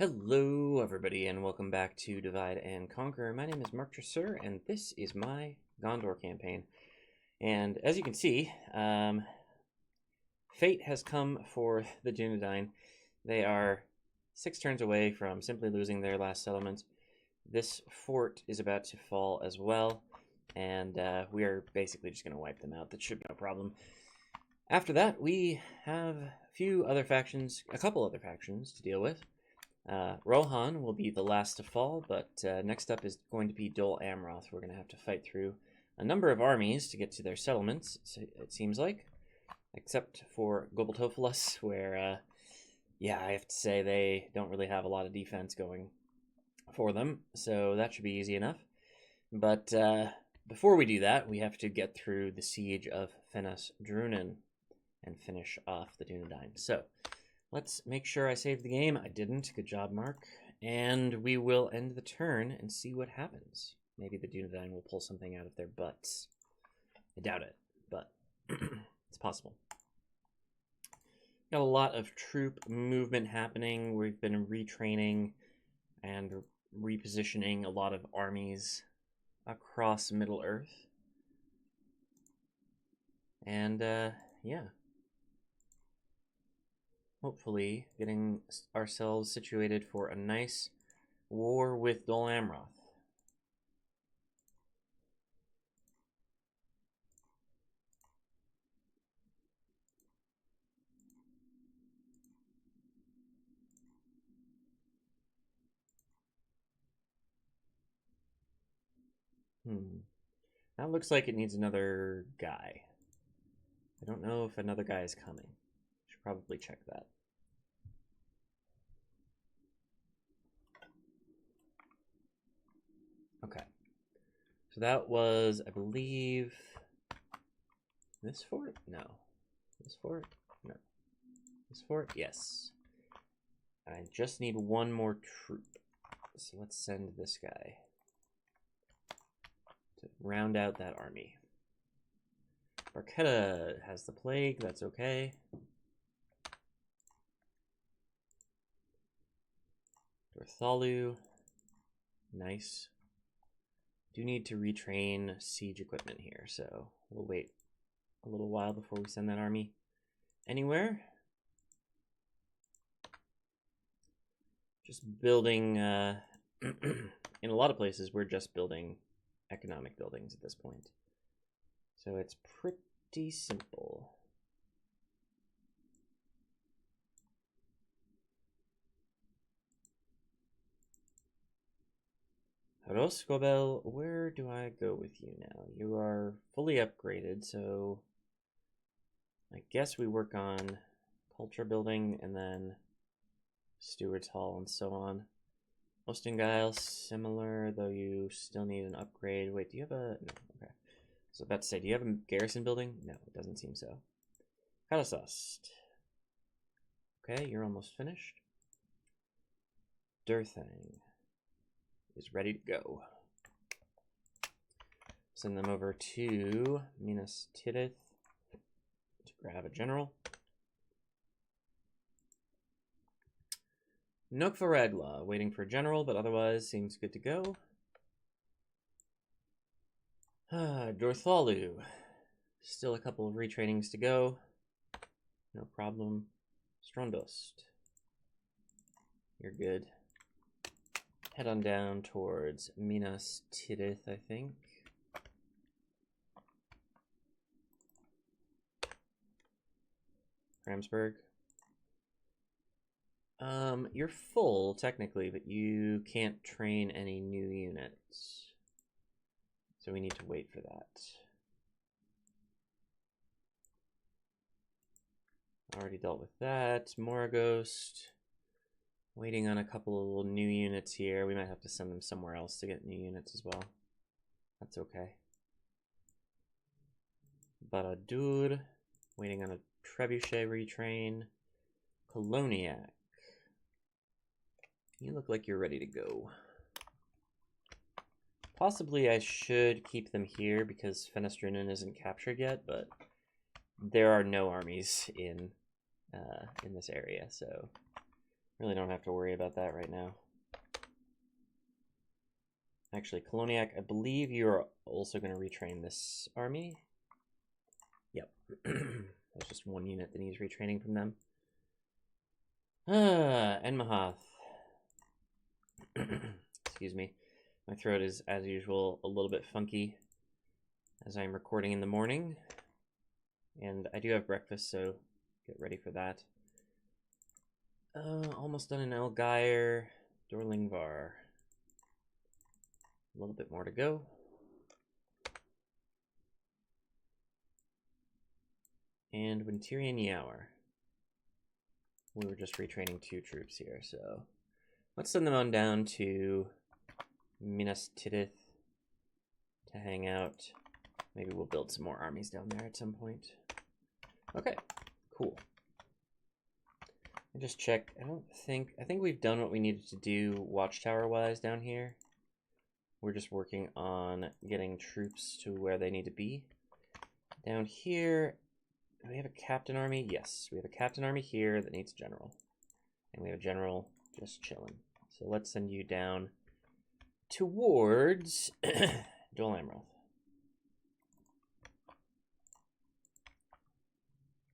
Hello, everybody, and welcome back to Divide and Conquer. My name is Mark Tresser, and this is my Gondor campaign. And as you can see, fate has come for the Dunedain. They are 6 turns away from simply losing their last settlement. This fort is about to fall as well, and we are basically just going to wipe them out. That should be no problem. After that, we have a couple other factions to deal with. Rohan will be the last to fall, but next up is going to be Dol Amroth. We're going to have to fight through a number of armies to get to their settlements, it seems like. Except for Goboltophilus, where, yeah, I have to say they don't really have a lot of defense going for them, so that should be easy enough. But before we do that, we have to get through the siege of Fennes Drunen and finish off the Dunedain. So let's make sure I saved the game. I didn't. Good job, Mark. And we will end the turn and see what happens. Maybe the Dunedain will pull something out of their butts. I doubt it, but it's possible. Got a lot of troop movement happening. We've been retraining and repositioning a lot of armies across Middle-earth. And, yeah. Hopefully getting ourselves situated for a nice war with Dol Amroth. That looks like it needs another guy. I don't know if another guy is coming. Should probably check that. Okay. So that was, I believe, this fort? No. This fort? No. This fort? Yes. I just need one more troop. So let's send this guy to round out that army. Barchetta has the plague, that's okay. Dorthalu, nice. Do need to retrain siege equipment here, so we'll wait a little while before we send that army anywhere. Just building, in a lot of places, we're just building economic buildings at this point. So it's pretty simple. Roscobel, where do I go with you now? You are fully upgraded, so I guess we work on culture building and then Steward's Hall and so on. Ostingile, similar, though you still need an upgrade. Wait, do you have a... No, okay. So about to say, do you have a garrison building? No, it doesn't seem so. Kalasast. Okay, you're almost finished. Durthang is ready to go. Send them over to Minas Tirith to grab a general. Nokvaragla, waiting for a general, but otherwise seems good to go. Dorthalu, still a couple of retrainings to go. No problem. Strondost, you're good. Head on down towards Minas Tirith, I think. Ramsburg. You're full, technically, but you can't train any new units. So we need to wait for that. Already dealt with that. Moragost. Waiting on a couple of new units here. We might have to send them somewhere else to get new units as well. That's okay. Baradur. Waiting on a trebuchet retrain. Coloniac. You look like you're ready to go. Possibly I should keep them here because Fennes Drunen isn't captured yet, but there are no armies in this area, so Really don't have to worry about that right now. Actually, Koloniak, I believe you're also going to retrain this army. Yep. There's just one unit that needs retraining from them. Enmahath. Excuse me. My throat is, as usual, a little bit funky as I'm recording in the morning. And I do have breakfast, so get ready for that. Almost done in Elgyre, Dorlingvar. A little bit more to go. And Wintirian Yower. We were just retraining 2 troops here, so let's send them on down to Minas Tirith to hang out. Maybe we'll build some more armies down there at some point. Okay, cool. I just checked. I think we've done what we needed to do watchtower-wise down here. We're just working on getting troops to where they need to be. Down here, do we have a captain army? Yes, we have a captain army here that needs a general. And we have a general just chilling. So let's send you down towards Dol Amroth.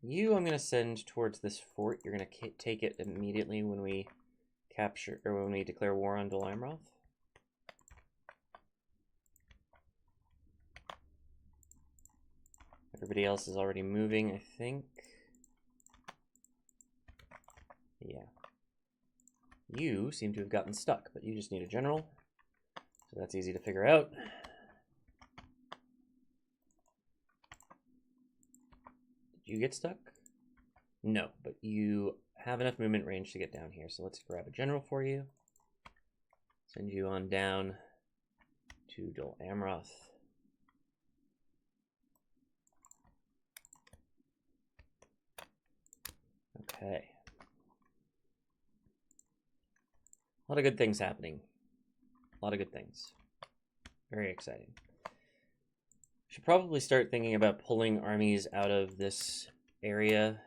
You, I'm going to send towards this fort. You're going to take it immediately when we capture, or when we declare war on Dol Amroth. Everybody else is already moving, I think. Yeah. You seem to have gotten stuck, but you just need a general. So that's easy to figure out. Did you get stuck? No, but you have enough movement range to get down here. So let's grab a general for you. Send you on down to Dol Amroth. Okay. A lot of good things happening. A lot of good things. Very exciting. Should probably start thinking about pulling armies out of this area.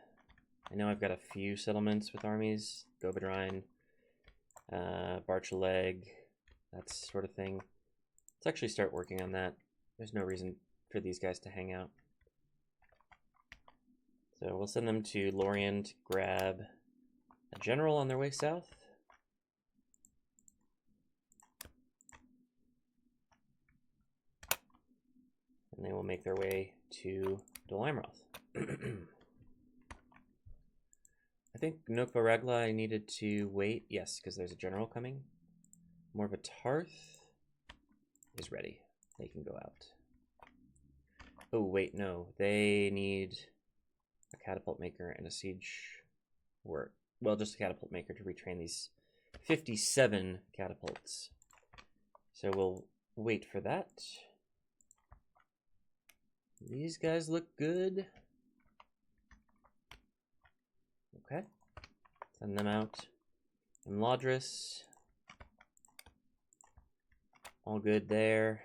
I know I've got a few settlements with armies. Gobadrine, Barchaleg, that sort of thing. Let's actually start working on that. There's no reason for these guys to hang out. So we'll send them to Lorien to grab a general on their way south. And they will make their way to Dol Amroth. I think Nokva Ragla I needed to wait. Yes, because there's a general coming. Morvatarth is ready. They can go out. Oh, wait, no. They need a catapult maker and a siege work. Well, just a catapult maker to retrain these 57 catapults. So we'll wait for that. These guys look good. Okay. Send them out. And Lodris. All good there.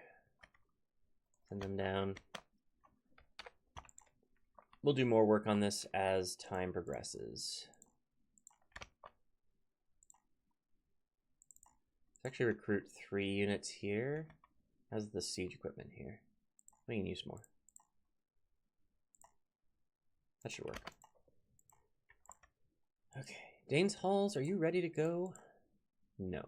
Send them down. We'll do more work on this as time progresses. Let's actually recruit 3 units here. How's the siege equipment here? We can use more. That should work. Okay, Dane's Halls, are you ready to go? No.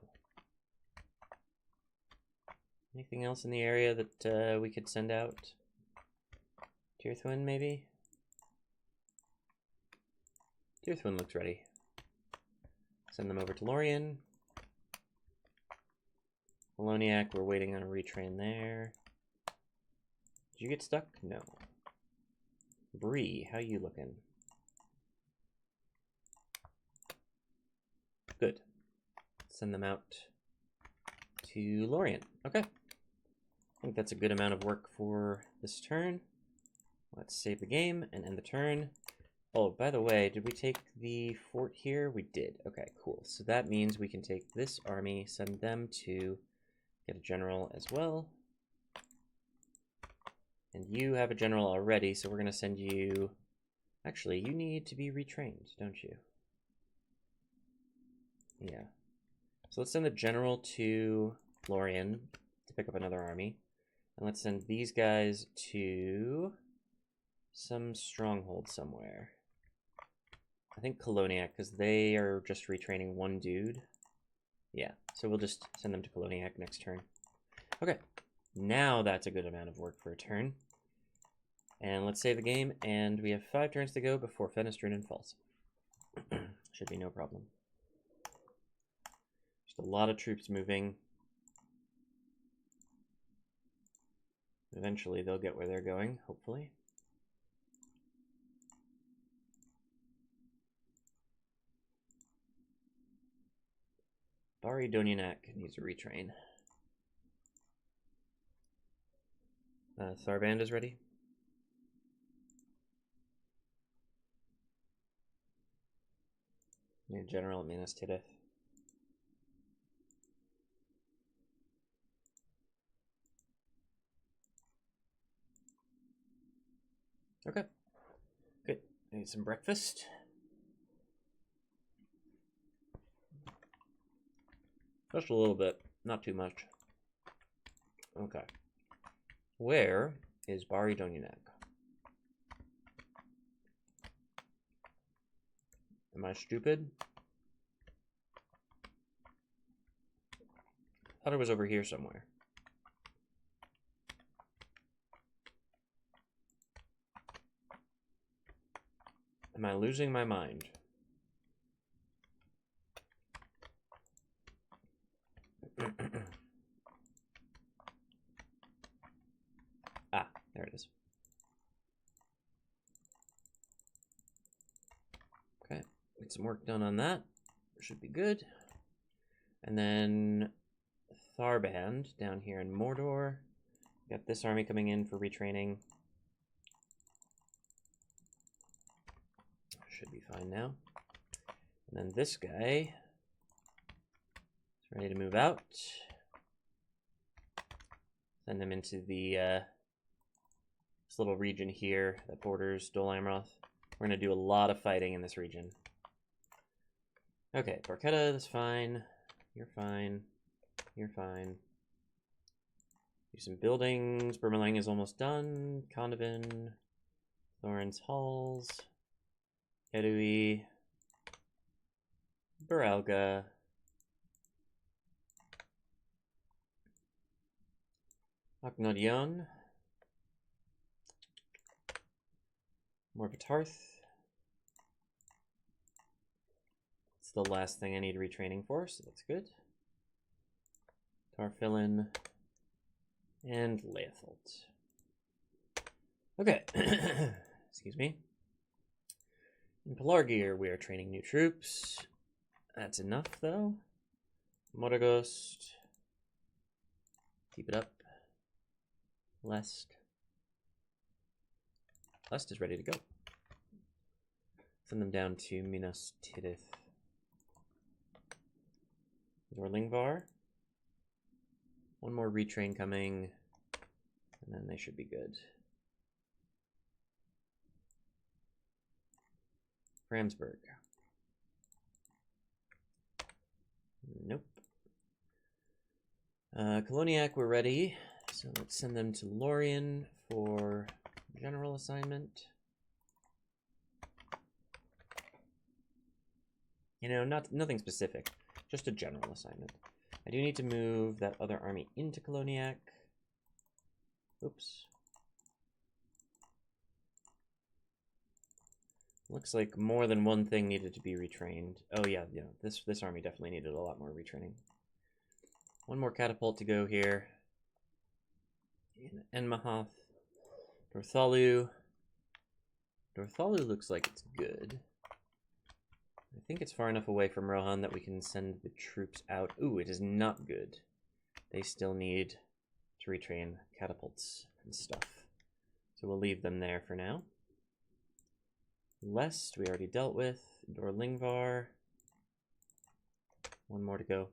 Anything else in the area that we could send out? Tirthwin, maybe? Tirthwin looks ready. Send them over to Lorien. Meloniac, we're waiting on a retrain there. Did you get stuck? No. Bree, how you looking? Good. Send them out to Lorien. Okay. I think that's a good amount of work for this turn. Let's save the game and end the turn. Oh, by the way, did we take the fort here? We did. Okay, cool. So that means we can take this army, send them to get a general as well. And you have a general already, so we're going to send you... Actually, you need to be retrained, don't you? Yeah. So let's send the general to Lorien to pick up another army. And let's send these guys to some stronghold somewhere. I think Coloniac, because they are just retraining one dude. Yeah, so we'll just send them to Coloniac next turn. Okay, now that's a good amount of work for a turn. And let's save the game, and we have 5 turns to go before Fenestrunen falls. Should be no problem. Just a lot of troops moving. Eventually they'll get where they're going, hopefully. Bari Donyanak needs to retrain. Tharband is ready. New general at Minas Tirith. Okay. Good. I need some breakfast. Just a little bit, not too much. Okay. Where is Bari Donyanak? Am I stupid? I thought it was over here somewhere. Am I losing my mind? Ah, there it is. Okay, get some work done on that. Should be good. And then Tharband down here in Mordor. Got this army coming in for retraining. Should be fine now. And then this guy is ready to move out. Send him into the this little region here that borders Dol Amroth. We're going to do a lot of fighting in this region. Okay, Barketta, that's fine. You're fine. You're fine. Do some buildings. Burmalang is almost done. Condovin. Thorin's Halls. Kedui. Baralga. Aknodion. Morvatarth. It's the last thing I need retraining for, so that's good. Tarfillin. And Leothult. Okay. Excuse me. In Pelargir, we are training new troops. That's enough, though. Moraghost. Keep it up. Lest. Lest is ready to go. Send them down to Minas Tirith. Zorlingvar. One more retrain coming, and then they should be good. Framsburg. Nope. Coloniac, we're ready. So let's send them to Lorien for general assignment. You know, nothing specific, just a general assignment. I do need to move that other army into Coloniac. Oops. Looks like more than one thing needed to be retrained. Oh yeah, this army definitely needed a lot more retraining. One more catapult to go here. In Enmahoth. Dorthalu. Dorthalu looks like it's good. I think it's far enough away from Rohan that we can send the troops out. Ooh, it is not good. They still need to retrain catapults and stuff. So we'll leave them there for now. Lest, we already dealt with. Dorlingvar. One more to go.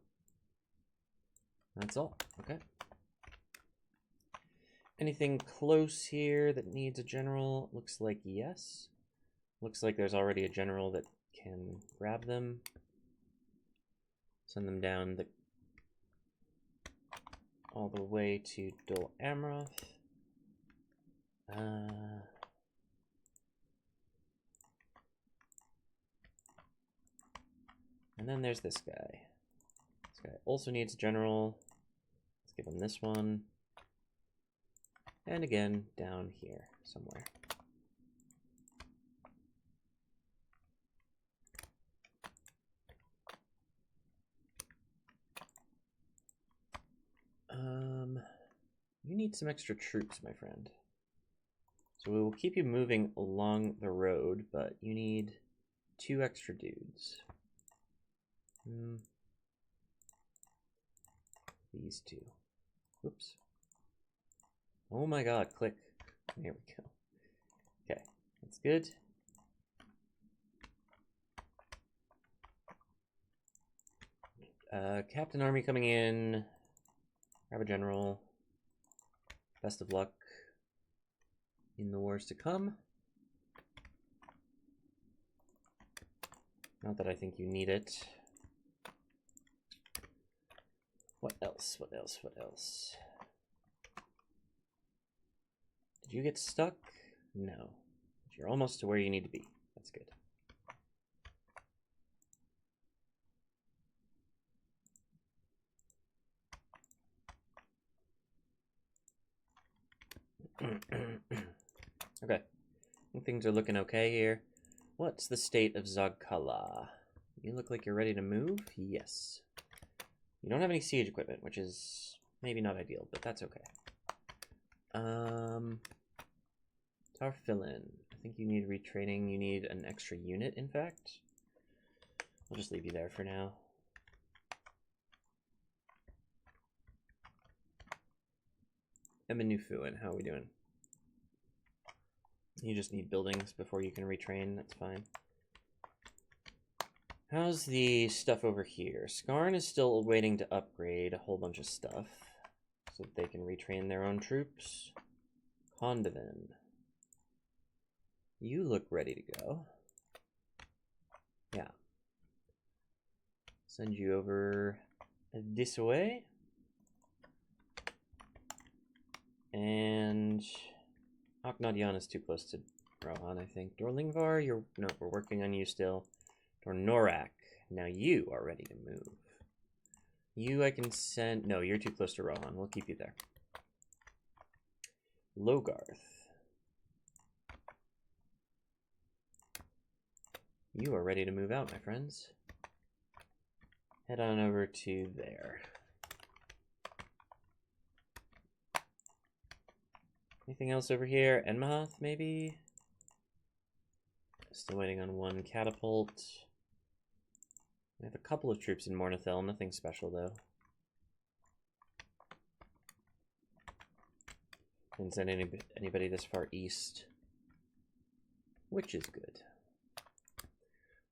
That's all. Okay. Anything close here that needs a general? Looks like yes. Looks like there's already a general that can grab them. Send them down all the way to Dol Amroth. And then there's this guy. This guy also needs a general. Let's give him this one. And again, down here somewhere. You need some extra troops, my friend. So we will keep you moving along the road, but you need 2 extra dudes. These 2. Oops. Oh my god, click. There we go. Okay, that's good. Captain Army coming in. Grab a general. Best of luck in the wars to come. Not that I think you need it. What else? What else? What else? Did you get stuck? No. But you're almost to where you need to be. That's good. Okay. I think things are looking okay here. What's the state of Zagkala? You look like you're ready to move? Yes. You don't have any siege equipment, which is maybe not ideal, but that's okay. Tarfillin. I think you need retraining. You need an extra unit, in fact. I'll just leave you there for now. Eminufuin, how are we doing? You just need buildings before you can retrain, that's fine. How's the stuff over here? Skarn is still waiting to upgrade a whole bunch of stuff so that they can retrain their own troops. Condovin. You look ready to go. Yeah. Send you over this way. And Aknadian is too close to Rohan, I think. Dorlingvar, no, we're working on you still. Dornorak, now you are ready to move. You I can send, no, you're too close to Rohan. We'll keep you there. Logarth. You are ready to move out, my friends. Head on over to there. Anything else over here? Enmahath, maybe? Still waiting on 1 catapult. We have a couple of troops in Mornithel, nothing special though. Didn't send anybody this far east, which is good.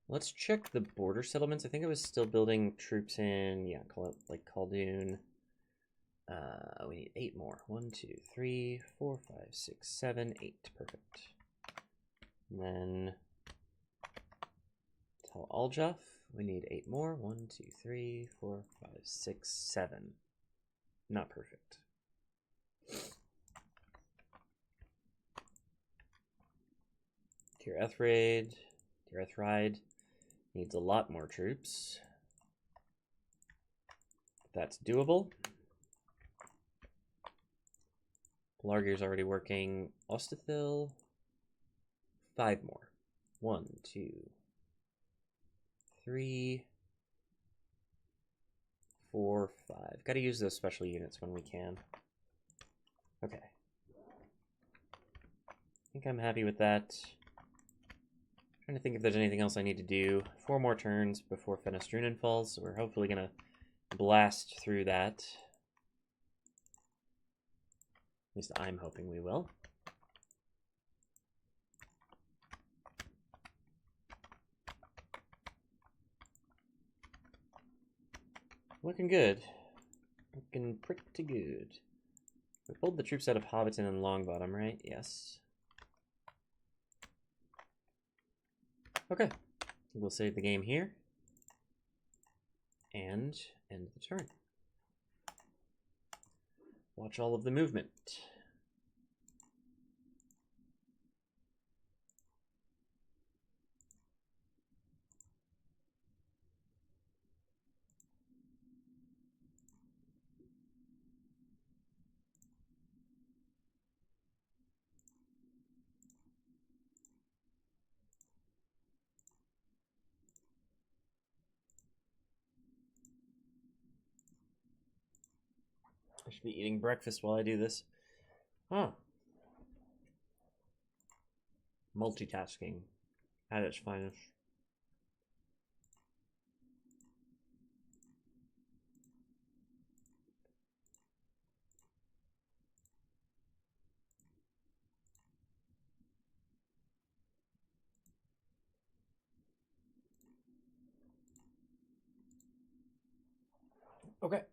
Let's check the border settlements. I think I was still building troops in, yeah, call it like Khaldun. We need 8 more. 1, 2, 3, 4, 5, 6, 7, 8. Perfect. And then Tal Aljaf. We need 8 more. 1, 2, 3, 4, 5, 6, 7. Not perfect. Tir Ethride needs a lot more troops. That's doable. Largir's already working. Ostathil, 5 more. 1, 2, 3, 4, 5. Got to use those special units when we can. Okay. I think I'm happy with that. Trying to think if there's anything else I need to do. 4 more turns before Fenestrunen falls, so we're hopefully going to blast through that. At least I'm hoping we will. Looking good. Looking pretty good. We pulled the troops out of Hobbiton and Longbottom, right? Yes. Okay. We'll save the game here. and end the turn. Watch all of the movement. I should be eating breakfast while I do this. Oh. Multitasking at its finest. Okay.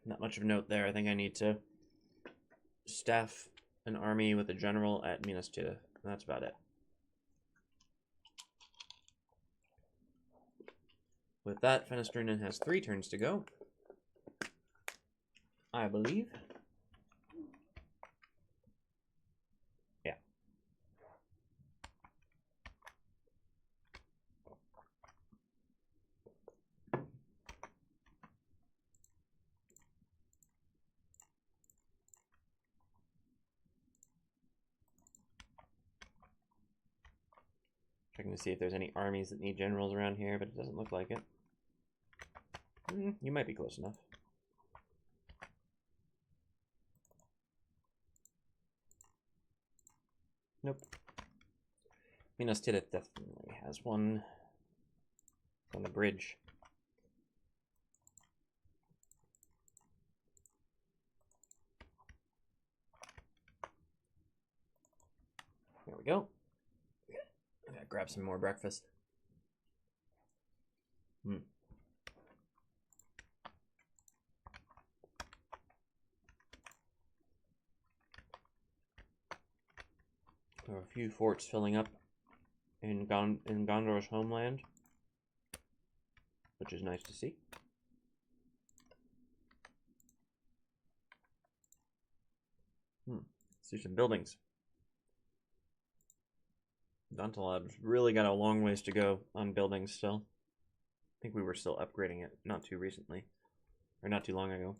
Not much of a note there. I think I need to staff an army with a general at Minas Tirith. That's about it. With that, Fenestrinen has 3 turns to go, I believe. Yeah. Checking to see if there's any armies that need generals around here, but it doesn't look like it. You might be close enough. Nope. Minas Tirith definitely has one on the bridge. There we go. I gotta grab some more breakfast. There are a few forts filling up in Gondor's homeland, which is nice to see. Let's do some buildings. Dantalab's really got a long ways to go on buildings still. I think we were still upgrading it not too recently, or not too long ago.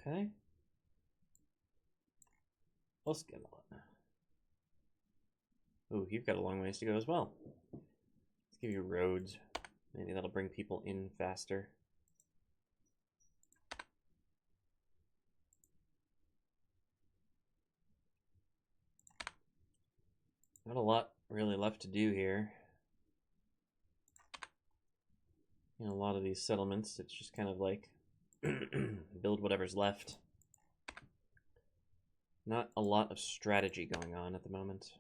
Okay. Let's get on. Oh, you've got a long ways to go as well. Let's give you roads. Maybe that'll bring people in faster. Not a lot really left to do here. In a lot of these settlements, it's just kind of like build whatever's left. Not a lot of strategy going on at the moment.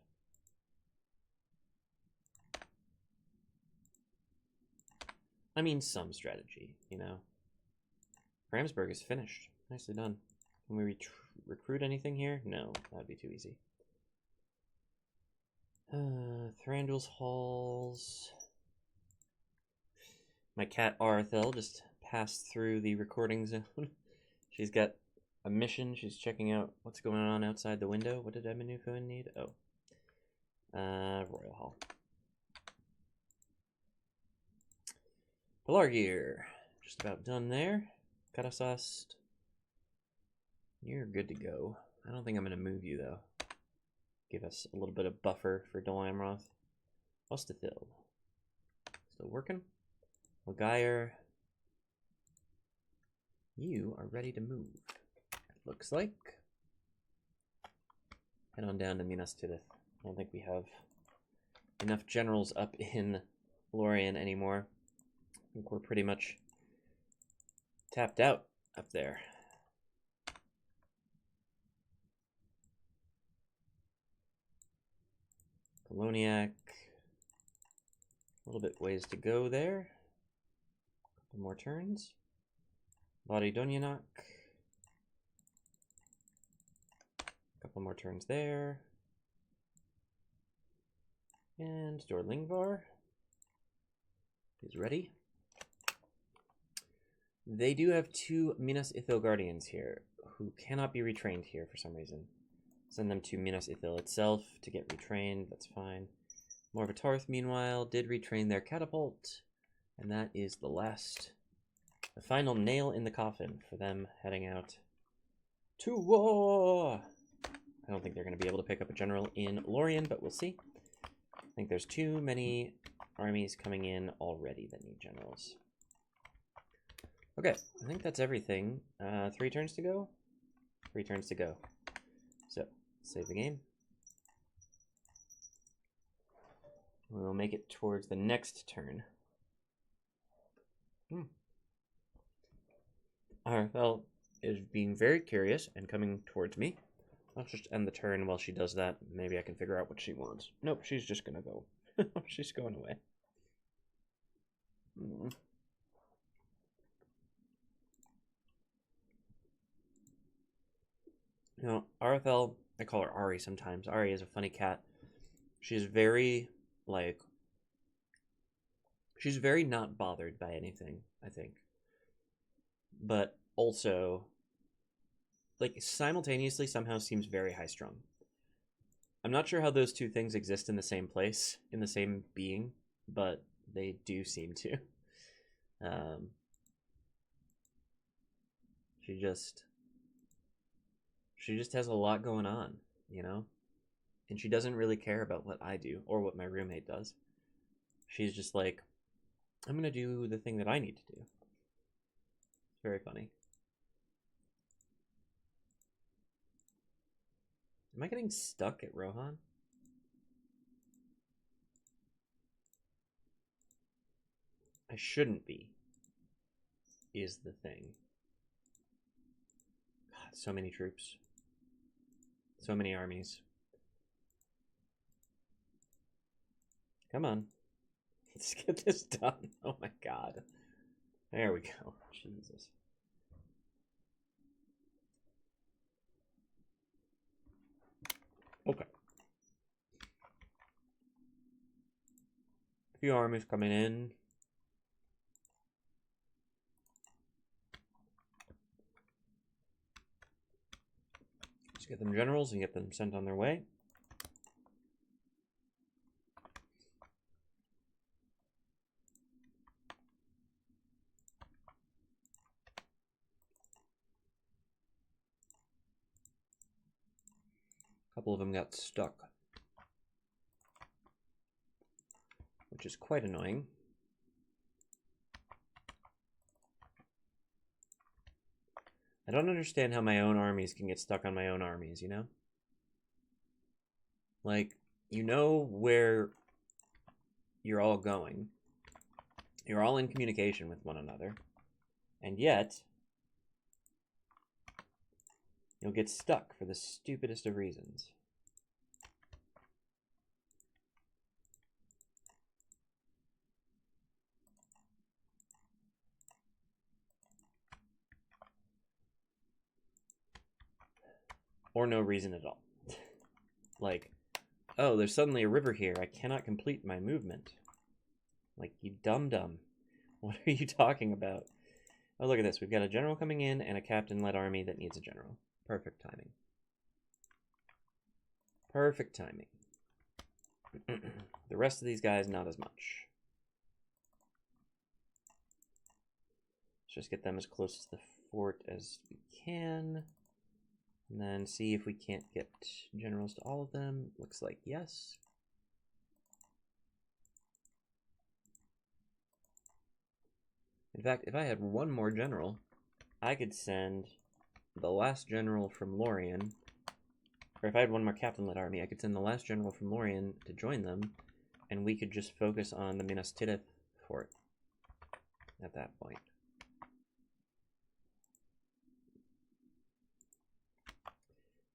I mean, some strategy, you know. Ramsburg is finished. Nicely done. Can we recruit anything here? No, that'd be too easy. Thranduil's Halls. My cat Arthel just passed through the recording zone. She's got a mission. She's checking out what's going on outside the window. What did Amenufoin need? Oh. Royal Hall. Pelargir. Just about done there. Karasast. You're good to go. I don't think I'm going to move you, though. Give us a little bit of buffer for Dol Amroth. Ostathil. Still working. Lagair. You are ready to move. It looks like. Head on down to Minas Tirith. I don't think we have enough generals up in Lorien anymore. I think we're pretty much tapped out up there. Koloniak. A little bit ways to go there. Couple more turns. Body Donyanak. Couple more turns there. And Dorlingvar is ready. They do have 2 Minas Ithil Guardians here, who cannot be retrained here for some reason. Send them to Minas Ithil itself to get retrained, that's fine. Morvatarth, meanwhile, did retrain their catapult, and that is the final nail in the coffin for them heading out to war. I don't think they're going to be able to pick up a general in Lorien, but we'll see. I think there's too many armies coming in already that need generals. Okay, I think that's everything. 3 turns to go? 3 turns to go. So, save the game. We'll make it towards the next turn. Arthel is being very curious and coming towards me. I'll just end the turn while she does that. Maybe I can figure out what she wants. Nope, she's just gonna go. She's going away. You know, Arthel, I call her Ari sometimes. Ari is a funny cat. She's very, like, she's very not bothered by anything, I think. But also, like, simultaneously somehow seems very high-strung. I'm not sure how those two things exist in the same place, in the same being, but they do seem to. She just has a lot going on, you know? And she doesn't really care about what I do or what my roommate does. She's just like, I'm going to do the thing that I need to do. It's very funny. Am I getting stuck at Rohan? I shouldn't be, is the thing. God, so many troops. So many armies. Come on. Let's get this done. Oh my god. There we go. Jesus. Okay. A few armies coming in. Let's get them generals and get them sent on their way. A couple of them got stuck, which is quite annoying. I don't understand how my own armies can get stuck on my own armies, you know? Like, you know where you're all going. You're all in communication with one another. And yet, you'll get stuck for the stupidest of reasons. Or no reason at all. Like, oh, there's suddenly a river here. I cannot complete my movement. Like, you dum-dum. What are you talking about? Oh, look at this. We've got a general coming in and a captain-led army that needs a general. Perfect timing. Perfect timing. The rest of these guys, not as much. Let's just get them as close to the fort as we can. And then see if we can't get generals to all of them. Looks like yes. In fact, if I had one more general, I could send the last general from Lorien, or if I had one more captain-led army, I could send the last general from Lorien to join them, and we could just focus on the Minas Tirith fort at that point.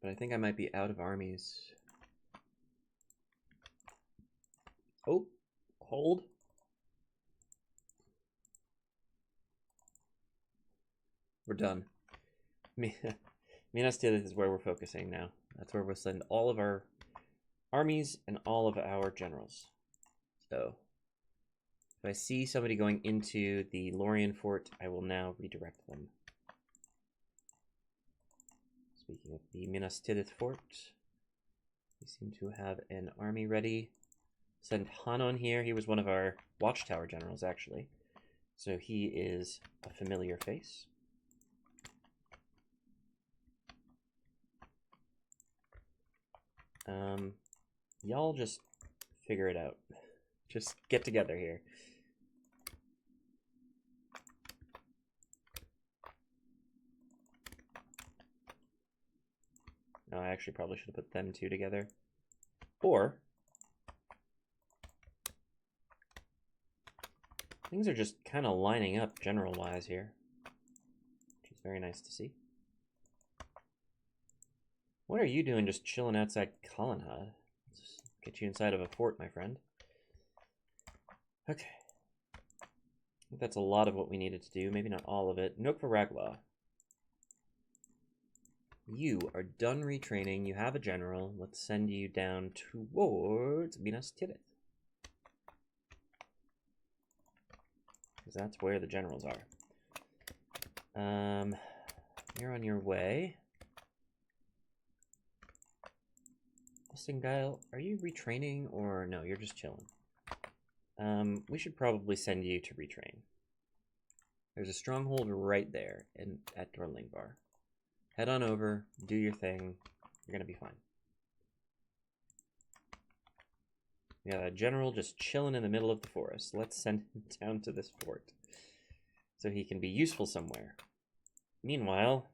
But I think I might be out of armies. Oh, hold. We're done. Minas Tirith is where we're focusing now. That's where we'll send all of our armies and all of our generals. So if I see somebody going into the Lorien fort, I will now redirect them. Speaking of the Minas Tirith fort, we seem to have an army ready. Send Hanon here. He was one of our watchtower generals, actually. So he is a familiar face. Y'all just figure it out. Just get together here. No, I actually probably should have put them two together. Or things are just kind of lining up general-wise here, which is very nice to see. What are you doing just chilling outside Collinhad? Let's get you inside of a fort, my friend. Okay. I think that's a lot of what we needed to do. Maybe not all of it. Nook for Raglaw. You are done retraining. You have a general. Let's send you down towards Minas Tirith. Because that's where the generals are. You're on your way. Singile, are you retraining or no? You're just chilling. We should probably send you to retrain. There's a stronghold right there at Dorlingbar. Head on over, do your thing. You're gonna be fine. We got a general just chilling in the middle of the forest. Let's send him down to this fort so he can be useful somewhere. Meanwhile,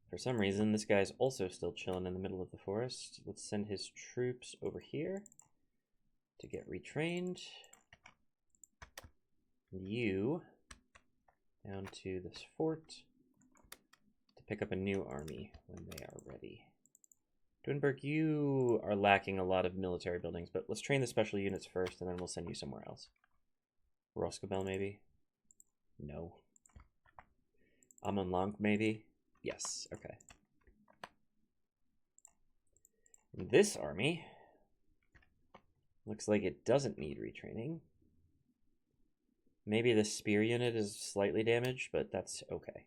for some reason, this guy's also still chilling in the middle of the forest. Let's send his troops over here to get retrained. You down to this fort to pick up a new army when they are ready. Dwinberg, you are lacking a lot of military buildings, but let's train the special units first, and then we'll send you somewhere else. Roskabel, maybe? No. Amon Lank, maybe? Yes, okay. And this army looks like it doesn't need retraining. Maybe the spear unit is slightly damaged, but that's okay.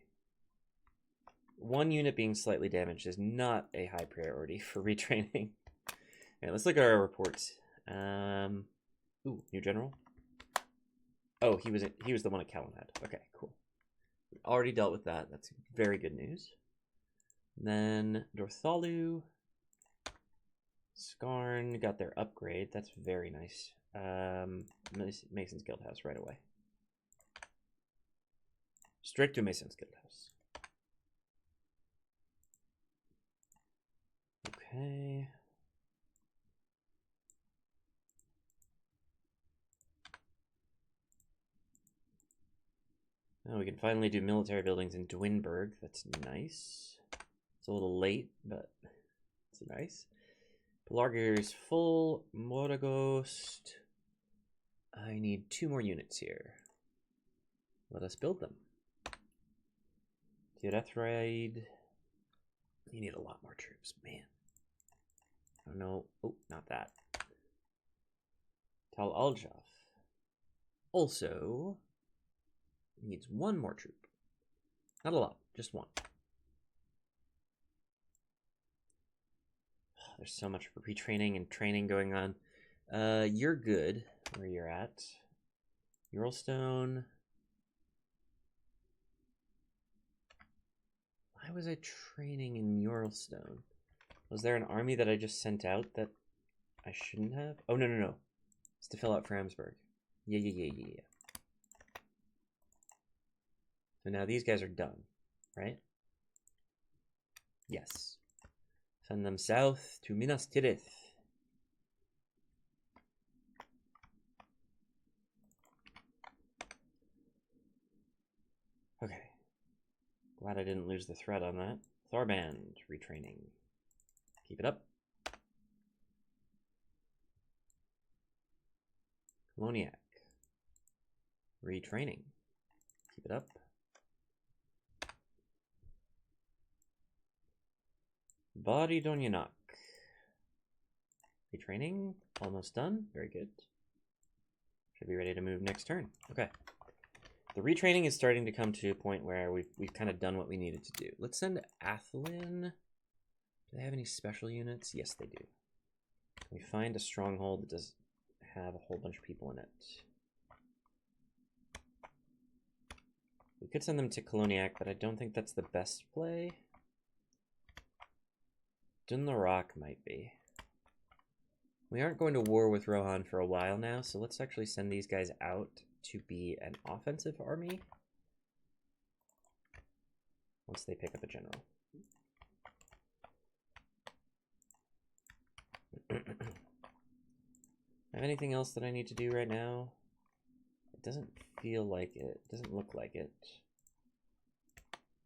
One unit being slightly damaged is not a high priority for retraining. Okay, let's look at our reports. Ooh, new general. Oh, he was the one at Calenhad. Okay, cool. We already dealt with that. That's very good news. And then Dorthalu, Skarn got their upgrade. That's very nice. Mason's Guildhouse right away. Straight to Mason's Guildhouse. Okay. Now we can finally do military buildings in Dwinberg. That's nice. It's a little late, but it's nice. Pelargir is full. Mordagost. I need 2 more units here. Let us build them. Tirethraid. You need a lot more troops, man. I don't know. Oh, not that. Tal Aljaf also needs 1 more troop. Not a lot, just 1. Oh, there's so much retraining and training going on. You're good where you're at. Uralstone. Why was I training in Uralstone? Was there an army that I just sent out that I shouldn't have? Oh, no. It's to fill out Framsburg. Yeah. So now these guys are done, right? Yes. Send them south to Minas Tirith. Okay. Glad I didn't lose the thread on that. Tharband, retraining. Keep it up. Coloniac. Retraining. Keep it up. Body Donyanak. Retraining, almost done. Very good. Should be ready to move next turn. Okay. The retraining is starting to come to a point where we've kind of done what we needed to do. Let's send Athlin. Do they have any special units? Yes, they do. Can we find a stronghold that does have a whole bunch of people in it? We could send them to Koloniak, but I don't think that's the best play. Dunlarak might be. We aren't going to war with Rohan for a while now, so let's actually send these guys out to be an offensive army once they pick up a general. Have anything else that I need to do right now? It doesn't feel like it. It doesn't look like it.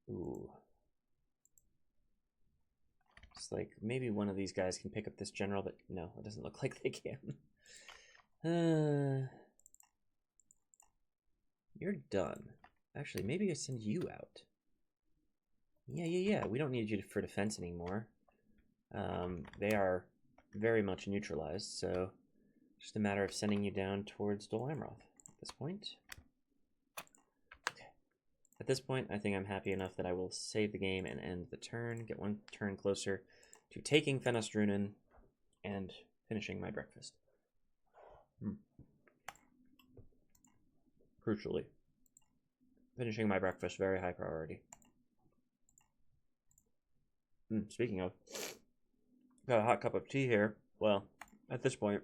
Ooh. It's like maybe one of these guys can pick up this general, but no, it doesn't look like they can. You're done. Actually, maybe I send you out. Yeah. We don't need you for defense anymore. They are very much neutralized, so just a matter of sending you down towards Dol Amroth at this point. Okay. At this point, I think I'm happy enough that I will save the game and end the turn, get one turn closer to taking Fenastrunen and finishing my breakfast. Crucially. Finishing my breakfast, very high priority. Speaking of, got a hot cup of tea here. Well, at this point,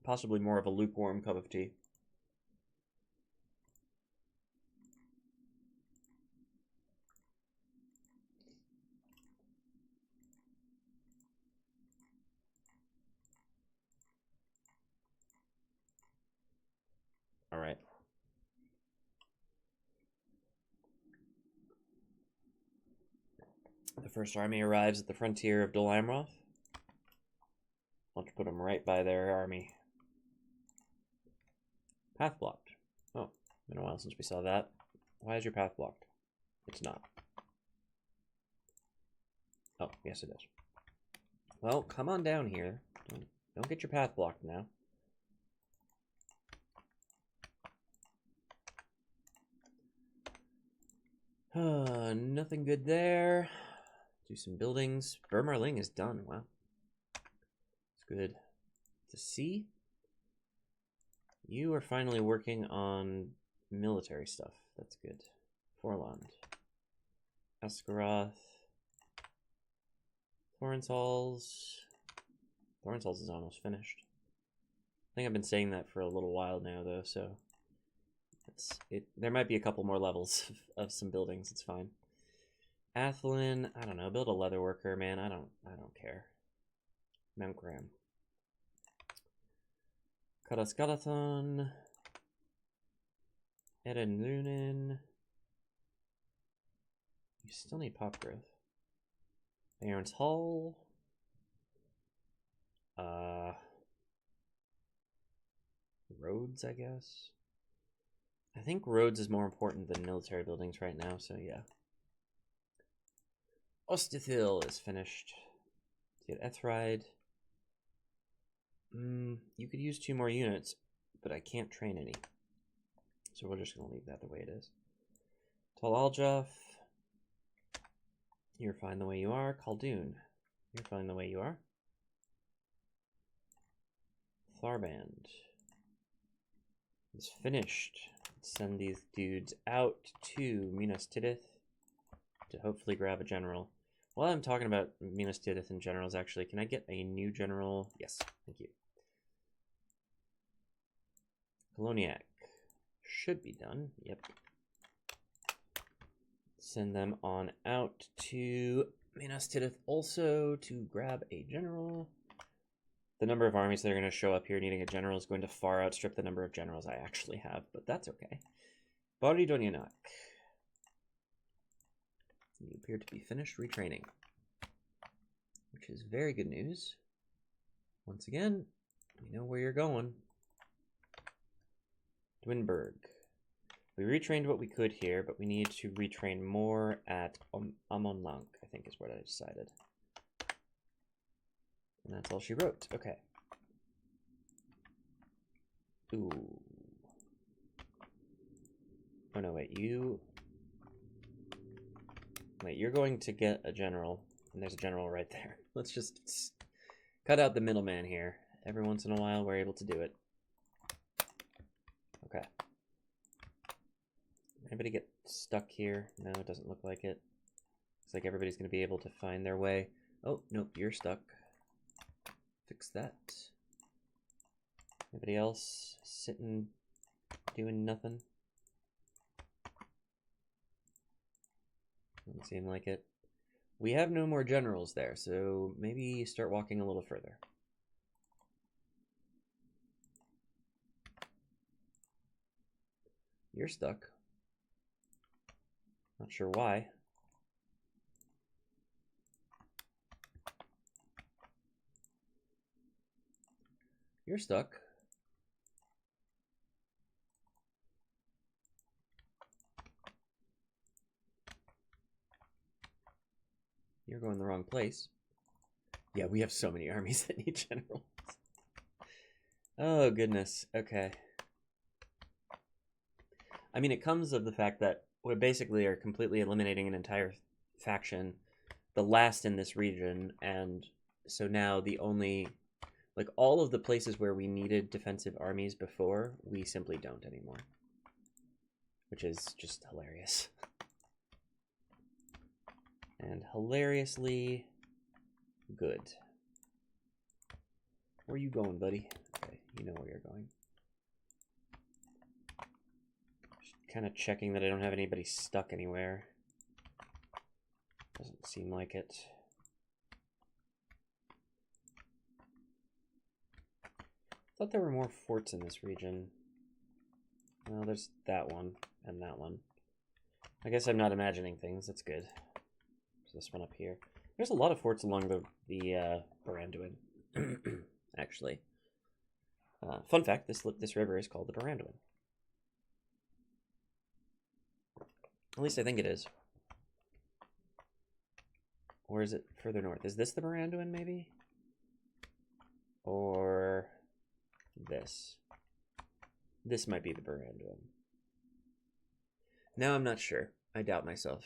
possibly more of a lukewarm cup of tea. All right. The first army arrives at the frontier of Dol Amroth. Want to put them right by their army. Path blocked. Oh, been a while since we saw that. Why is your path blocked? It's not. Oh, yes it is. Well, come on down here. Don't get your path blocked now. Nothing good there. Do some buildings. Burmarling is done. Wow. It's good to see. You are finally working on military stuff. That's good. Forland. Askaroth. Thorensal's. Thorensal's is almost finished. I think I've been saying that for a little while now, though, so there might be a couple more levels of some buildings. It's fine. Athlin, I don't know. Build a leather worker, man. I don't care. Mount Graham. Karaskalathon. Eden Lunin. You still need pop growth. Aaron's Hall. Roads, I guess. I think roads is more important than military buildings right now, so yeah. Ostithil is finished. Get Ethride. You could use 2 more units, but I can't train any. So we're just going to leave that the way it is. Tal Aljaf. You're fine the way you are. Khaldun. You're fine the way you are. Tharband is finished. Let's send these dudes out to Minas Tirith to hopefully grab a general. While I'm talking about Minas Tirith and generals, actually, can I get a new general? Yes, thank you. Koloniak should be done. Yep. Send them on out to Minas Tirith also to grab a general. The number of armies that are going to show up here needing a general is going to far outstrip the number of generals I actually have, but that's okay. Bari Donyanak. You appear to be finished retraining, which is very good news. Once again, we know where you're going. Dwinberg. We retrained what we could here, but we need to retrain more at Amonlank, I think is what I decided. And that's all she wrote. Okay. Ooh. Oh no, wait, Wait, you're going to get a general, and there's a general right there. Let's just cut out the middleman here. Every once in a while, we're able to do it. Okay. Anybody get stuck here? No, it doesn't look like it. Looks like everybody's going to be able to find their way. Oh, nope, you're stuck. Fix that. Anybody else sitting, doing nothing? Doesn't seem like it. We have no more generals there, so maybe start walking a little further. You're stuck. Not sure why. You're stuck. You're going the wrong place. Yeah, we have so many armies that need generals. Oh, goodness. Okay. I mean, it comes of the fact that we basically are completely eliminating an entire faction, the last in this region, and so now the only, like, all of the places where we needed defensive armies before, we simply don't anymore. Which is just hilarious. And hilariously good. Where are you going, buddy? Okay, you know where you're going. Just kind of checking that I don't have anybody stuck anywhere. Doesn't seem like it. Thought there were more forts in this region. Well, there's that one and that one. I guess I'm not imagining things. That's good. This one up here. There's a lot of forts along the Baranduin, actually. Fun fact: this river is called the Baranduin. At least I think it is. Or is it further north? Is this the Baranduin, maybe? Or this? This might be the Baranduin. Now I'm not sure. I doubt myself.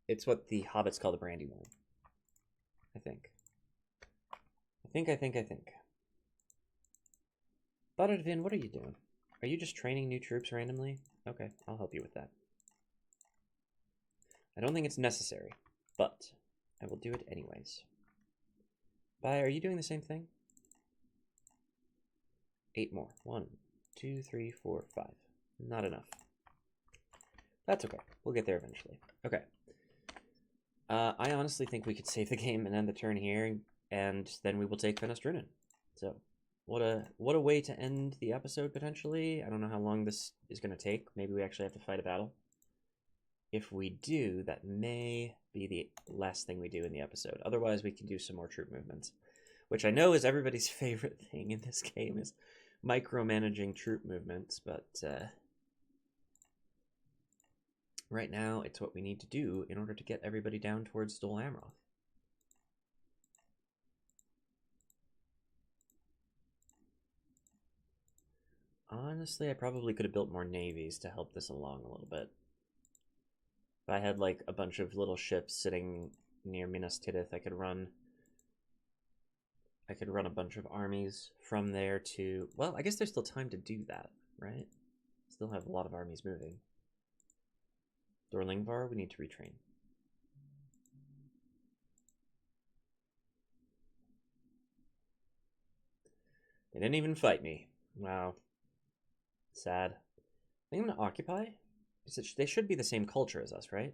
It's what the hobbits call the Brandywine. I think. I think. Baradvin, what are you doing? Are you just training new troops randomly? Okay, I'll help you with that. I don't think it's necessary, but I will do it anyways. Bye, are you doing the same thing? 8 more. 1, 2, 3, 4, 5. Not enough. That's okay. We'll get there eventually. Okay. I honestly think we could save the game and end the turn here, and then we will take Fenestrunen. So, what a way to end the episode, potentially. I don't know how long this is going to take. Maybe we actually have to fight a battle. If we do, that may be the last thing we do in the episode. Otherwise, we can do some more troop movements, which I know is everybody's favorite thing in this game, is micromanaging troop movements, but right now it's what we need to do in order to get everybody down towards Dol Amroth. Honestly, I probably could have built more navies to help this along a little bit. If I had like a bunch of little ships sitting near Minas Tirith, I could run a bunch of armies from there to... Well, I guess there's still time to do that, right? Still have a lot of armies moving. Dorlingvar, we need to retrain. They didn't even fight me. Wow. Sad. I think I'm going to occupy. They should be the same culture as us, right?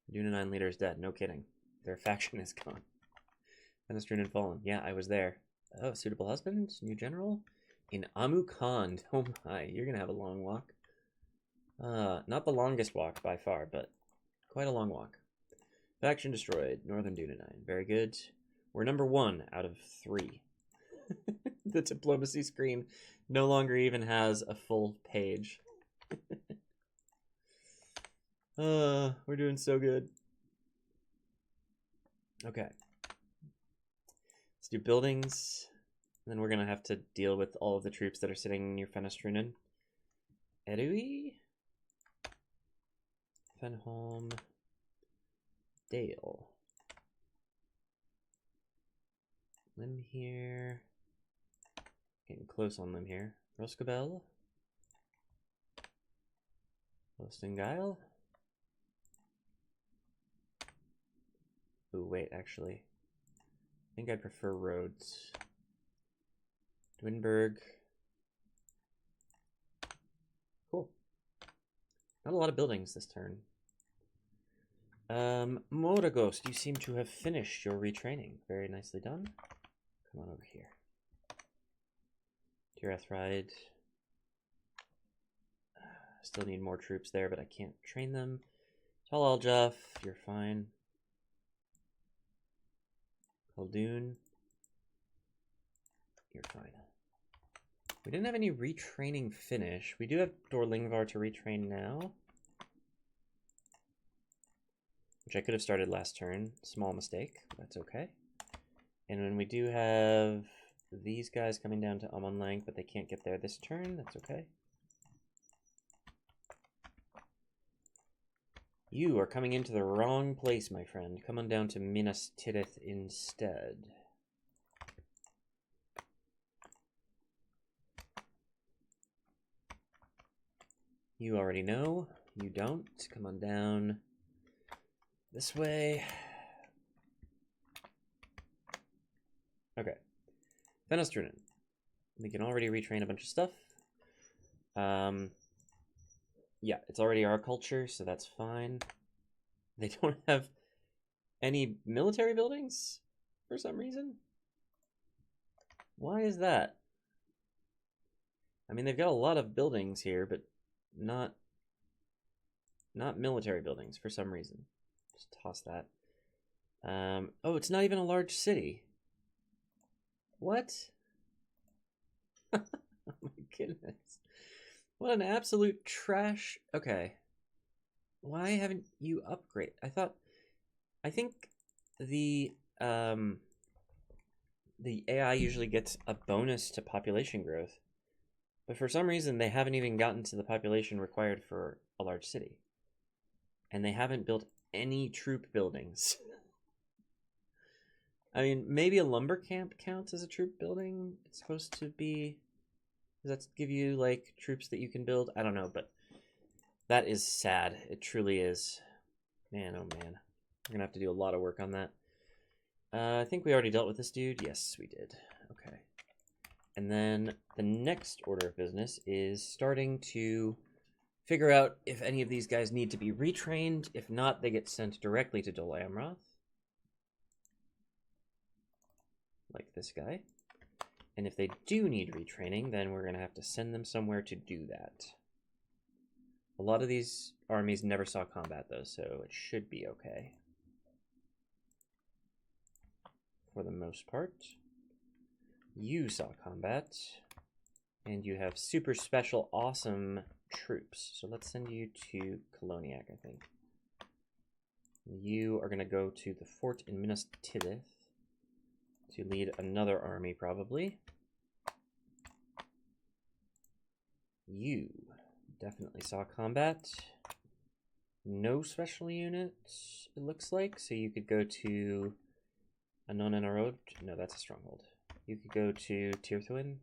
Dunedain leader is dead. No kidding. Their faction is gone. Fenestrunen fallen. Yeah, I was there. Oh, suitable husband? New general? In Amukhand. Oh my, you're going to have a long walk. Not the longest walk by far, but quite a long walk. Faction destroyed. Northern Dunedain. Very good. We're number 1 out of 3. The diplomacy screen no longer even has a full page. We're doing so good. Okay. Let's do buildings. And then we're going to have to deal with all of the troops that are sitting near Fenestrunen. Edui? Fenholm. Dale. Lim here. Getting close on Lim here. Roskabel. Lostengile. Ooh, wait, actually. I think I prefer roads. Dwinberg. Cool. Not a lot of buildings this turn. Moraghost, you seem to have finished your retraining. Very nicely done. Come on over here. Tirath. Still need more troops there, but I can't train them. Tal Aljaf, you're fine. Khaldun, you're fine. We didn't have any retraining finish. We do have Dorlingvar to retrain now, which I could have started last turn. Small mistake, but that's okay. And when we do have these guys coming down to Amonlang, but they can't get there this turn, that's okay. You are coming into the wrong place, my friend. Come on down to Minas Tirith instead. You already know. You don't. Come on down this way. Okay. Fenestrunen. We can already retrain a bunch of stuff. Yeah, it's already our culture, so that's fine. They don't have any military buildings for some reason. Why is that? I mean, they've got a lot of buildings here, but not military buildings for some reason. Just toss that. Oh, it's not even a large city. What? Oh my goodness. What an absolute trash. Okay. Why haven't you upgrade? I think the AI usually gets a bonus to population growth. But for some reason, they haven't even gotten to the population required for a large city. And they haven't built any troop buildings. I mean, maybe a lumber camp counts as a troop building. It's supposed to be... Does that give you, like, troops that you can build? I don't know, but that is sad. It truly is. Man, oh man. We're going to have to do a lot of work on that. I think we already dealt with this dude. Yes, we did. Okay. And then the next order of business is starting to figure out if any of these guys need to be retrained. If not, they get sent directly to Dol Amroth. Like this guy. And if they do need retraining, then we're going to have to send them somewhere to do that. A lot of these armies never saw combat, though, so it should be okay. For the most part. You saw combat. And you have super special, awesome troops. So let's send you to Koloniak, I think. You are going to go to the fort in Minas Tirith to lead another army, probably. You definitely saw combat. No special units, it looks like. So you could go to Anon and Arod. No, that's a stronghold. You could go to Tirthuin.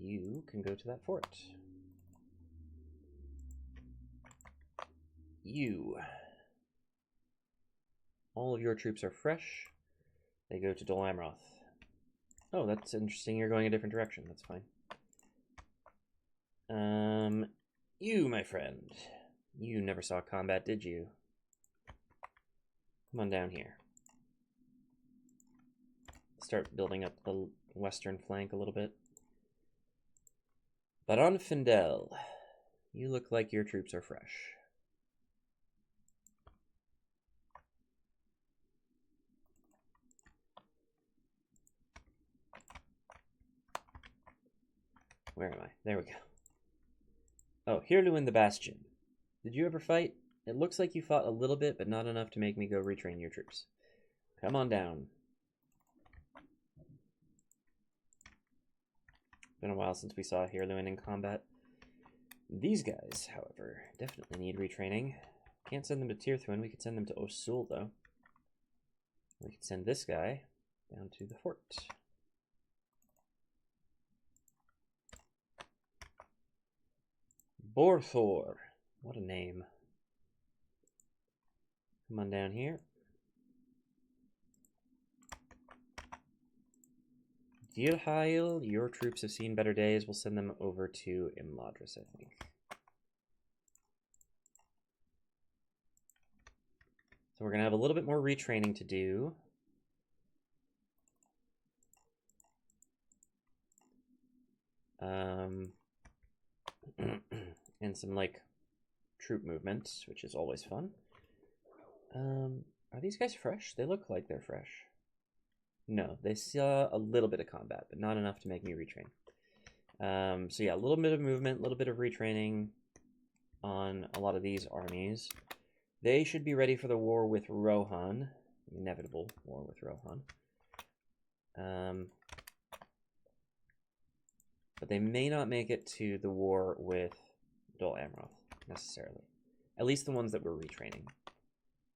You can go to that fort. You. All of your troops are fresh. They go to Dol Amroth. Oh, that's interesting. You're going a different direction. That's fine. You, my friend. You never saw combat, did you? Come on down here. Start building up the western flank a little bit. Baron Findel, you look like your troops are fresh. Where am I? There we go. Oh, Hirluin the Bastion. Did you ever fight? It looks like you fought a little bit, but not enough to make me go retrain your troops. Come on down. Been a while since we saw Hirluin in combat. These guys, however, definitely need retraining. Can't send them to Tirthuin. We could send them to Osul, though. We could send this guy down to the fort. Borthor. What a name. Come on down here. Dirhail, your troops have seen better days. We'll send them over to Imladris, I think. So we're going to have a little bit more retraining to do. And some, like, troop movements, which is always fun. Are these guys fresh? They look like they're fresh. No, they saw a little bit of combat, but not enough to make me retrain. So yeah, a little bit of movement, a little bit of retraining on a lot of these armies. They should be ready for the war with Rohan. The inevitable war with Rohan. But they may not make it to the war with Dol Amroth, necessarily. At least the ones that we're retraining.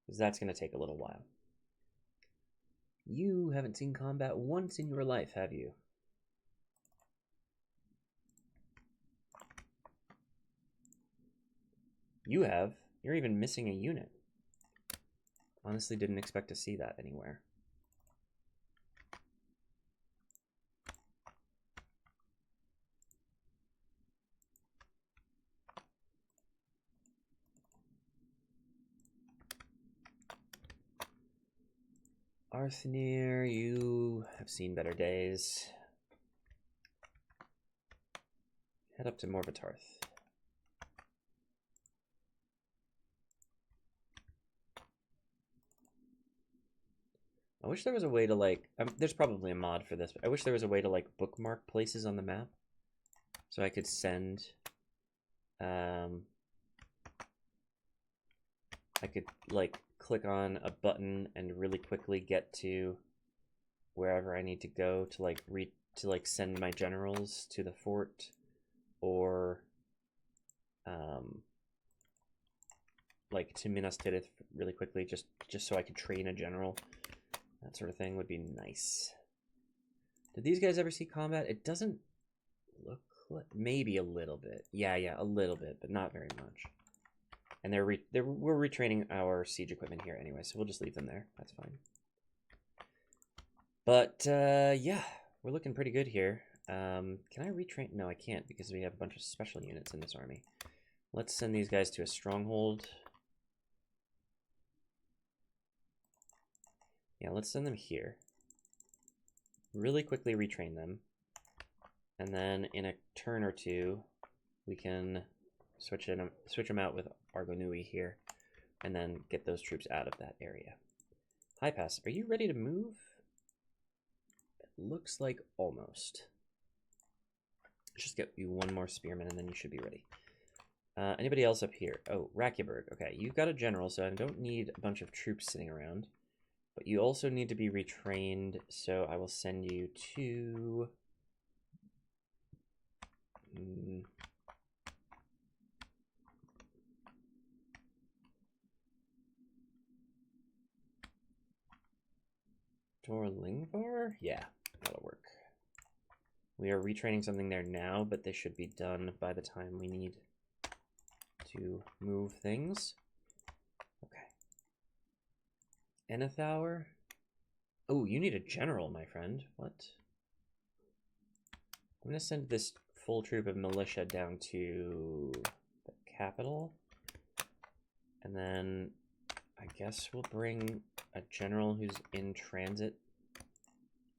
Because that's going to take a little while. You haven't seen combat once in your life, have you? You have. You're even missing a unit. Honestly, didn't expect to see that anywhere. Arthnir, you have seen better days. Head up to Morvatarth. I wish there was a way to, like, there's probably a mod for this, but I wish there was a way to, like, bookmark places on the map. So I could send, I could, like, click on a button and really quickly get to wherever I need to go to, like, send my generals to the fort, or, like, to Minas Tirith really quickly, just so I could train a general. That sort of thing would be nice. Did these guys ever see combat? It doesn't look like... Maybe a little bit. Yeah, a little bit, but not very much. And we're retraining our siege equipment here anyway, so we'll just leave them there. That's fine. But, yeah, we're looking pretty good here. Can I retrain? No, I can't, because we have a bunch of special units in this army. Let's send these guys to a stronghold. Yeah, let's send them here. Really quickly retrain them. And then in a turn or two, we can switch them out with Argonui here, and then get those troops out of that area. High Pass, are you ready to move? It looks like almost. Just get you one more spearman, and then you should be ready. Anybody else up here? Oh, Rakiaburg. Okay, you've got a general, so I don't need a bunch of troops sitting around. But you also need to be retrained, so I will send you to... Dorlingvar? Yeah, that'll work. We are retraining something there now, but they should be done by the time we need to move things. Okay. Enethauer? Oh, you need a general, my friend. What? I'm going to send this full troop of militia down to the capital. And then I guess we'll bring a general who's in transit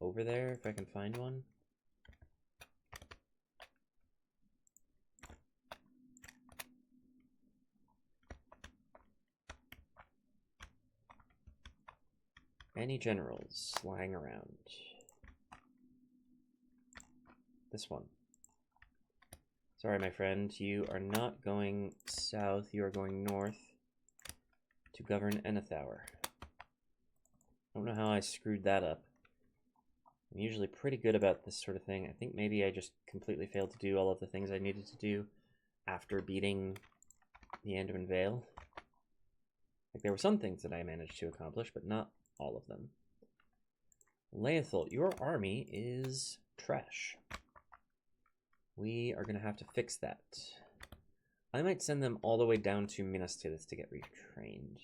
over there, if I can find one. Any generals lying around? This one. Sorry, my friend, you are not going south, you are going north to govern Enethour. I don't know how I screwed that up. I'm usually pretty good about this sort of thing. I think maybe I just completely failed to do all of the things I needed to do after beating the Anduin Vale. Like, there were some things that I managed to accomplish, but not all of them. Leothult, your army is trash. We are going to have to fix that. I might send them all the way down to Minas Tirith to get retrained.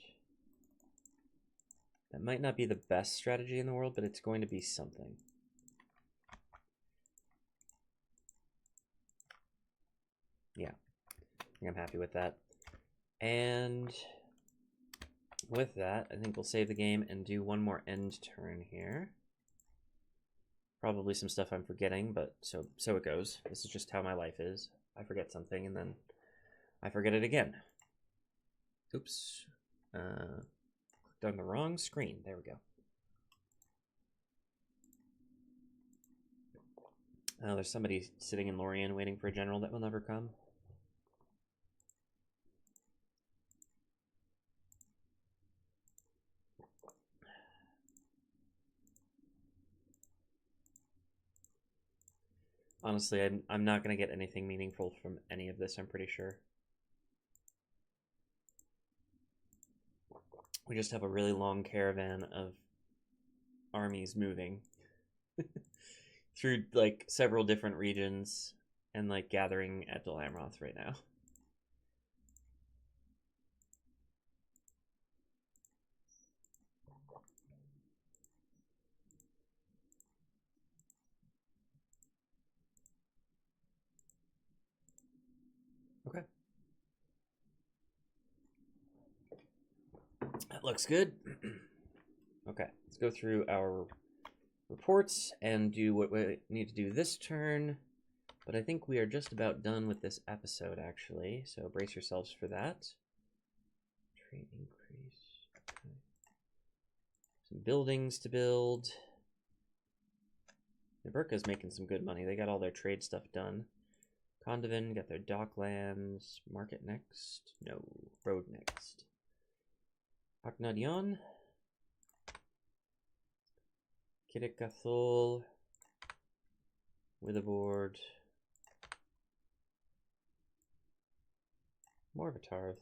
That might not be the best strategy in the world, but it's going to be something. Yeah, I think I'm happy with that. And with that, I think we'll save the game and do one more end turn here. Probably some stuff I'm forgetting, but so it goes. This is just how my life is. I forget something and then I forget it again. Oops. Clicked on the wrong screen. There we go. There's somebody sitting in Lorien waiting for a general that will never come. Honestly, I'm not going to get anything meaningful from any of this, I'm pretty sure. We just have a really long caravan of armies moving through, like, several different regions and, like, gathering at Dol Amroth right now. Okay. That looks good. Okay, let's go through our reports and do what we need to do this turn. But I think we are just about done with this episode, actually. So brace yourselves for that. Trade increase. Okay. Some buildings to build. Neburka's making some good money. They got all their trade stuff done. Condovin got their docklands. Market next. No, road next. Aknadion. Kidikathul. Witherboard. Morvatarth.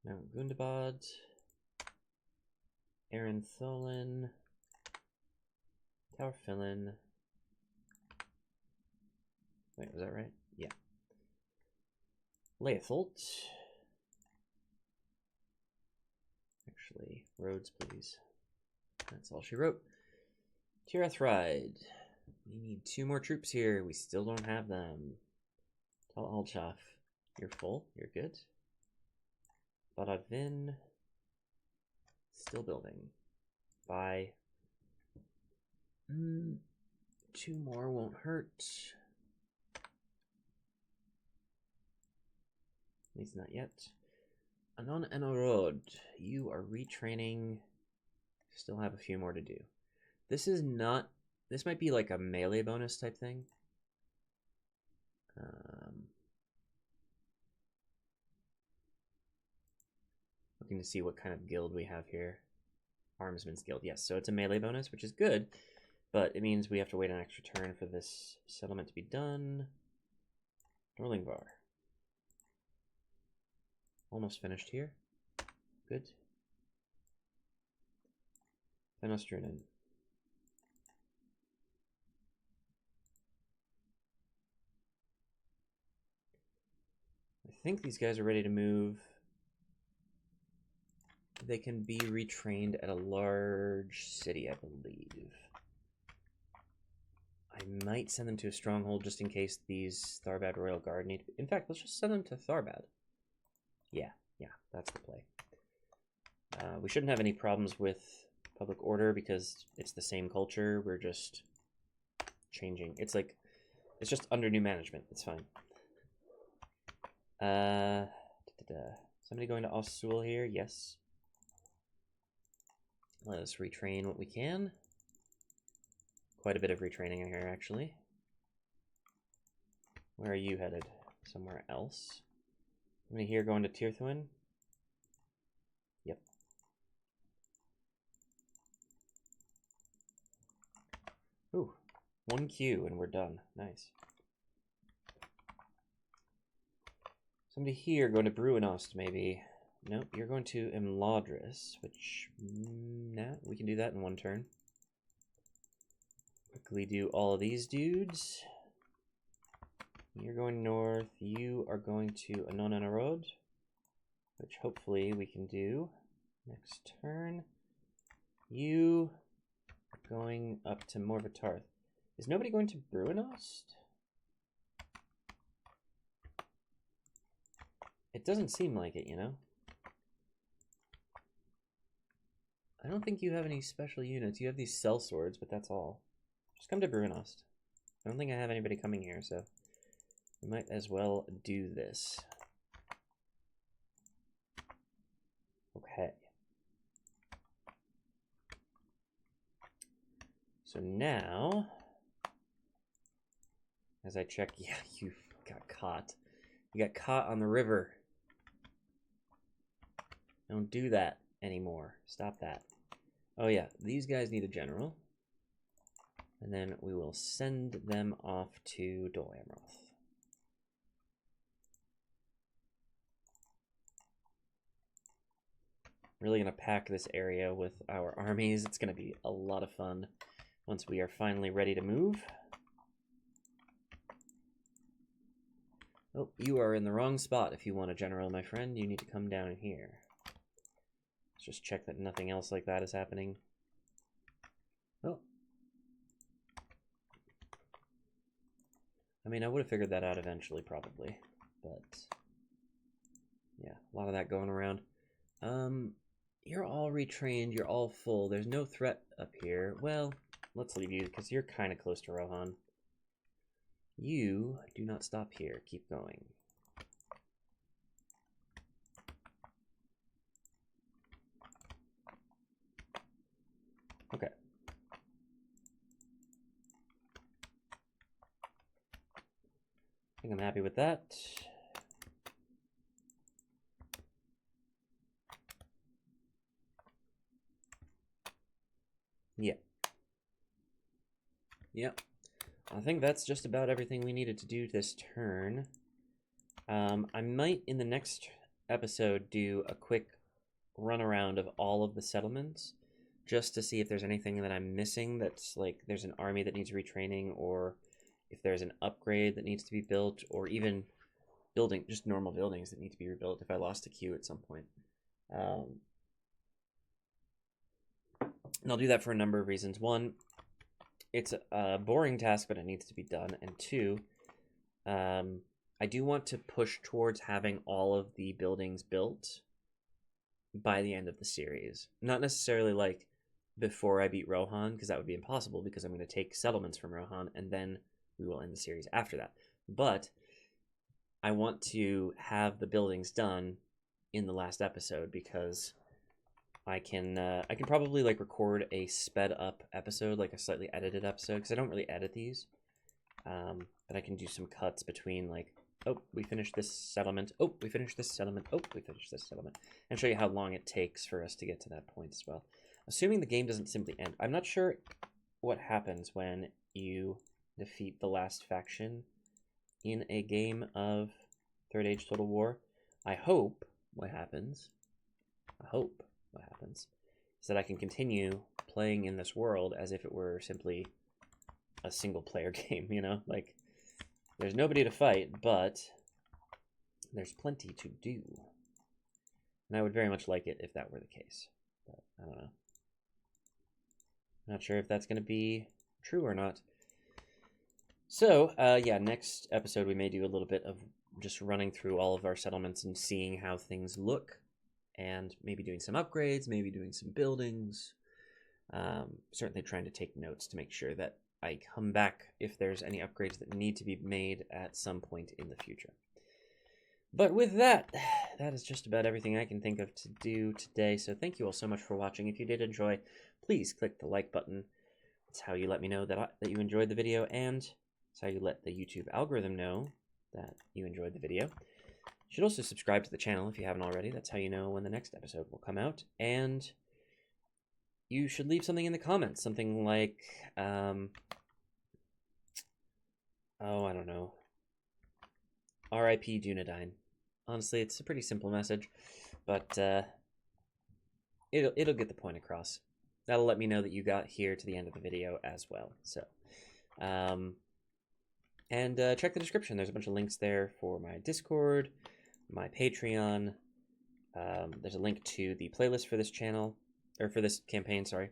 Mount Gundabad. Aaron Tholin. Tower Fillin. Wait, was that right? Yeah. Leothult. Actually, roads, please. That's all she wrote. Tirathride. We need 2 more troops here. We still don't have them. Tal Alchaf. You're full. You're good. Badavin. Still building. Bye. 2 more won't hurt. At least not yet. Anon Enorod. You are retraining. Still have a few more to do. This is not... This might be like a melee bonus type thing. Looking to see what kind of guild we have here. Armsman's Guild. Yes, so it's a melee bonus, which is good. But it means we have to wait an extra turn for this settlement to be done. Dorlingvar. Almost finished here. Good. Fenostrunen. I think these guys are ready to move. They can be retrained at a large city, I believe. I might send them to a stronghold just in case these Tharbad Royal Guard need... In fact, let's just send them to Tharbad. Yeah, that's the play. We shouldn't have any problems with public order because it's the same culture. We're just changing. It's like, it's just under new management. It's fine. Somebody going to Ossul here? Yes. Let us retrain what we can. Quite a bit of retraining here, actually. Where are you headed? Somewhere else? Somebody here going to Tirthuin? Yep. Ooh, 1 queue and we're done. Nice. Somebody here going to Bruinost, maybe. Nope, you're going to Imladris, which... nah, we can do that in 1 turn. Quickly do all of these dudes. You're going north. You are going to Anonanarod, which hopefully we can do next turn. You are going up to Morvatarth. Is nobody going to Bruinost? It doesn't seem like it, you know? I don't think you have any special units. You have these cell swords, but that's all. Just come to Bruinost. I don't think I have anybody coming here, so we might as well do this. Okay. So now, as I check, yeah, you got caught. You got caught on the river. Don't do that anymore. Stop that. Oh yeah, these guys need a general. And then we will send them off to Dol Amroth. Really gonna pack this area with our armies. It's gonna be a lot of fun once we are finally ready to move. Oh, you are in the wrong spot if you want a general, my friend. You need to come down here. Let's just check that nothing else like that is happening. Oh. I mean, I would have figured that out eventually, probably. But, yeah, a lot of that going around. You're all retrained. You're all full. There's no threat up here. Well, let's leave you, because you're kind of close to Rohan. You do not stop here. Keep going. Okay. I think I'm happy with that. Yeah. Yep. I think that's just about everything we needed to do this turn. I might, in the next episode, do a quick run around of all of the settlements, just to see if there's anything that I'm missing that's like there's an army that needs retraining, or if there's an upgrade that needs to be built, or even just normal buildings that need to be rebuilt if I lost a queue at some point. And I'll do that for a number of reasons. One, it's a boring task, but it needs to be done. And two, I do want to push towards having all of the buildings built by the end of the series. Not necessarily like before I beat Rohan, because that would be impossible, because I'm going to take settlements from Rohan, and then we will end the series after that. But I want to have the buildings done in the last episode, because I can probably like record a sped up episode, like a slightly edited episode, because I don't really edit these. But I can do some cuts between like, oh, we finished this settlement. Oh, we finished this settlement. Oh, we finished this settlement. And show you how long it takes for us to get to that point as well. Assuming the game doesn't simply end. I'm not sure what happens when you defeat the last faction in a game of Third Age Total War. I hope what happens is that I can continue playing in this world as if it were simply a single player game, you know? Like, there's nobody to fight, but there's plenty to do. And I would very much like it if that were the case. But I don't know. Not sure if that's going to be true or not. So, yeah, next episode we may do a little bit of just running through all of our settlements and seeing how things look. And maybe doing some upgrades, maybe doing some buildings. Certainly trying to take notes to make sure that I come back if there's any upgrades that need to be made at some point in the future. But with that, that is just about everything I can think of to do today. So thank you all so much for watching. If you did enjoy, please click the like button. That's how you let me know that you enjoyed the video, and it's how you let the YouTube algorithm know that you enjoyed the video. You should also subscribe to the channel if you haven't already. That's how you know when the next episode will come out. And you should leave something in the comments. Something like, oh, I don't know. R.I.P. Dunedain. Honestly, it's a pretty simple message, but it'll get the point across. That'll let me know that you got here to the end of the video as well. So, and check the description. There's a bunch of links there for my Discord, my Patreon. There's a link to the playlist for this channel, or for this campaign, sorry.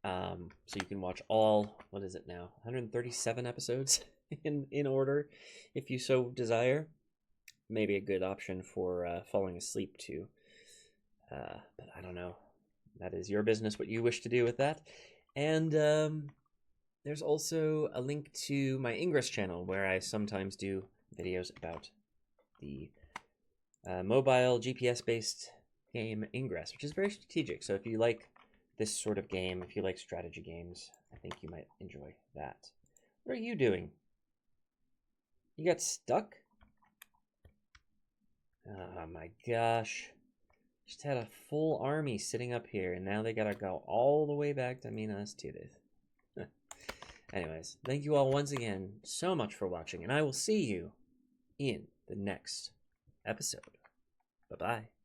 So you can watch all, what is it now, 137 episodes in order, if you so desire. Maybe a good option for falling asleep too. But I don't know. That is your business, what you wish to do with that. And there's also a link to my Ingress channel, where I sometimes do videos about the mobile GPS-based game Ingress, which is very strategic. So if you like this sort of game, if you like strategy games, I think you might enjoy that. What are you doing? You got stuck? Oh my gosh. Just had a full army sitting up here, and now they gotta go all the way back to Minas Tirith. Anyways, thank you all once again so much for watching, and I will see you in the next episode. Bye-bye.